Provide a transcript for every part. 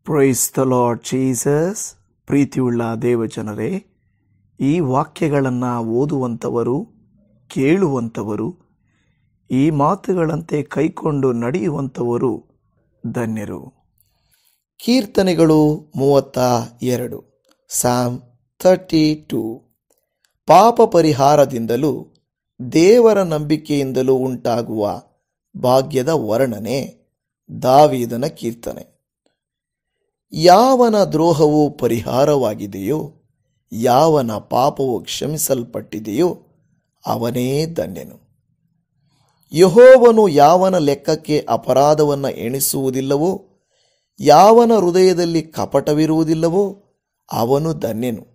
Price the Lord Jesus. ಪ್ರೀತಿಯುಳ್ಳ ದೇವಜನರೇ, ಈ ವಾಕ್ಯಗಳನ್ನು ಓದುವಂಥವರು, ಕೇಳುವಂಥವರು, ಈ ಮಾತುಗಳಂತೆ ಕೈಕೊಂಡು ನಡೆಯುವಂಥವರು ಧನ್ಯರು. ಕೀರ್ತನೆಗಳು 32, ಸಾಮ್ 32. ಪಾಪ ಪರಿಹಾರದಿಂದಲೂ ದೇವರ ನಂಬಿಕೆಯಿಂದಲೂ ಉಂಟಾಗುವ ಭಾಗ್ಯದ ವರ್ಣನೆ. ದಾವೀದನ ಕೀರ್ತನೆ. ಯಾವನ ದ್ರೋಹವು ಪರಿಹಾರವಾಗಿದೆಯೋ, ಯಾವನ ಪಾಪವು ಕ್ಷಮಿಸಲ್ಪಟ್ಟಿದೆಯೋ ಅವನೇ ಧನ್ಯನು. ಯೆಹೋವನು ಯಾವನ ಲೆಕ್ಕಕ್ಕೆ ಅಪರಾಧವನ್ನು ಎಣಿಸುವುದಿಲ್ಲವೋ, ಯಾವನ ಹೃದಯದಲ್ಲಿ ಕಪಟವಿರುವುದಿಲ್ಲವೋ ಅವನು ಧನ್ಯನು.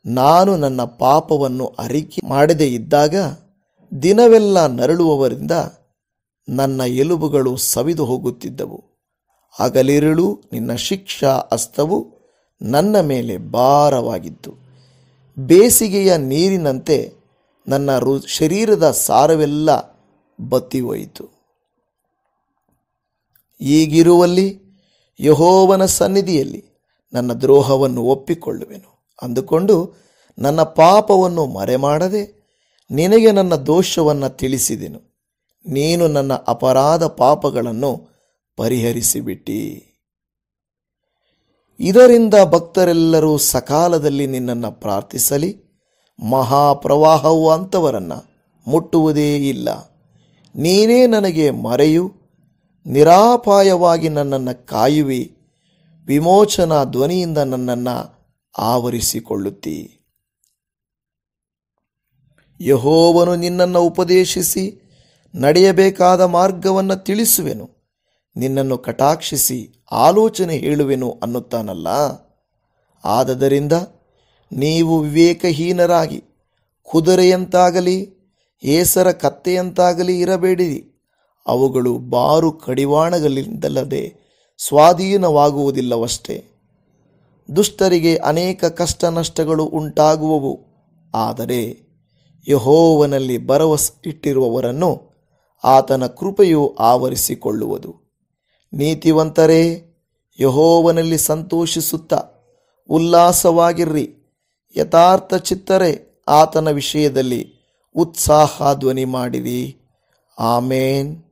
ನಾನು ನನ್ನ ಪಾಪವನ್ನು ಅರಿಕೆ ಮಾಡದೇ ಇದ್ದಾಗ ದಿನವೆಲ್ಲ ನರಳುವವರಿಂದ ನನ್ನ ಎಲುಬುಗಳು ಸವಿದು ಹೋಗುತ್ತಿದ್ದವು. ಹಗಲಿರುಳು ನಿನ್ನ ಶಿಕ್ಷಾ ಹಸ್ತವು ನನ್ನ ಮೇಲೆ ಭಾರವಾಗಿತ್ತು. ಬೇಸಿಗೆಯ ನೀರಿನಂತೆ ನನ್ನ ಶರೀರದ ಸಾರವೆಲ್ಲ ಬತ್ತಿ ಹೋಯಿತು. ಹೀಗಿರುವಲ್ಲಿ ಯೆಹೋವನ ಸನ್ನಿಧಿಯಲ್ಲಿ ನನ್ನ ದ್ರೋಹವನ್ನು ಒಪ್ಪಿಕೊಳ್ಳುವೆನು ಅಂದುಕೊಂಡು ನನ್ನ ಪಾಪವನ್ನು ಮರೆಮಾಡದೆ ನಿನಗೆ ನನ್ನ ದೋಷವನ್ನು ತಿಳಿಸಿದೆನು. ನೀನು ನನ್ನ ಅಪರಾಧ ಪಾಪಗಳನ್ನು ಪರಿಹರಿಸಿಬಿಟ್ಟಿ. ಇದರಿಂದ ಭಕ್ತರೆಲ್ಲರೂ ಸಕಾಲದಲ್ಲಿ ನಿನ್ನನ್ನು ಪ್ರಾರ್ಥಿಸಲಿ. ಮಹಾಪ್ರವಾಹವು ಅಂಥವರನ್ನು ಮುಟ್ಟುವುದೇ ಇಲ್ಲ. ನೀನೇ ನನಗೆ ಮರೆಯು, ನಿರಾಪಾಯವಾಗಿ ನನ್ನನ್ನು ಕಾಯುವಿ. ವಿಮೋಚನಾ ಧ್ವನಿಯಿಂದ ನನ್ನನ್ನು ಆವರಿಸಿಕೊಳ್ಳುತ್ತಿ. ಯೆಹೋವನು ನಿನ್ನನ್ನು ಉಪದೇಶಿಸಿ ನಡೆಯಬೇಕಾದ ಮಾರ್ಗವನ್ನು ತಿಳಿಸುವೆನು. ನಿನ್ನನ್ನು ಕಟಾಕ್ಷಿಸಿ ಆಲೋಚನೆ ಹೇಳುವೆನು ಅನ್ನುತ್ತಾನಲ್ಲ. ಆದದರಿಂದ ನೀವು ವಿವೇಕಹೀನರಾಗಿ ಕುದುರೆಯಂತಾಗಲಿ ಏಸರ ಕತ್ತೆಯಂತಾಗಲಿ ಇರಬೇಡಿರಿ. ಅವುಗಳು ಬಾರು ಕಡಿವಾಣಗಳಿಂದಲ್ಲದೆ ಸ್ವಾಧೀನವಾಗುವುದಿಲ್ಲವಷ್ಟೇ. ದುಷ್ಟರಿಗೆ ಅನೇಕ ಕಷ್ಟ ನಷ್ಟಗಳು ಉಂಟಾಗುವವು. ಆದರೆ ಯೆಹೋವನಲ್ಲಿ ಭರವಸೆ ಇಟ್ಟಿರುವವರನ್ನು ಆತನ ಕೃಪೆಯು ಆವರಿಸಿಕೊಳ್ಳುವುದು. ನೀತಿವಂತರೇ, ಯೆಹೋವನಲ್ಲಿ ಸಂತೋಷಿಸುತ್ತಾ ಉಲ್ಲಾಸವಾಗಿರ್ರಿ. ಯಥಾರ್ಥ ಚಿತ್ತರೇ, ಆತನ ವಿಷಯದಲ್ಲಿ ಉತ್ಸಾಹ ಧ್ವನಿ ಮಾಡಿರಿ. ಆಮೇನ್.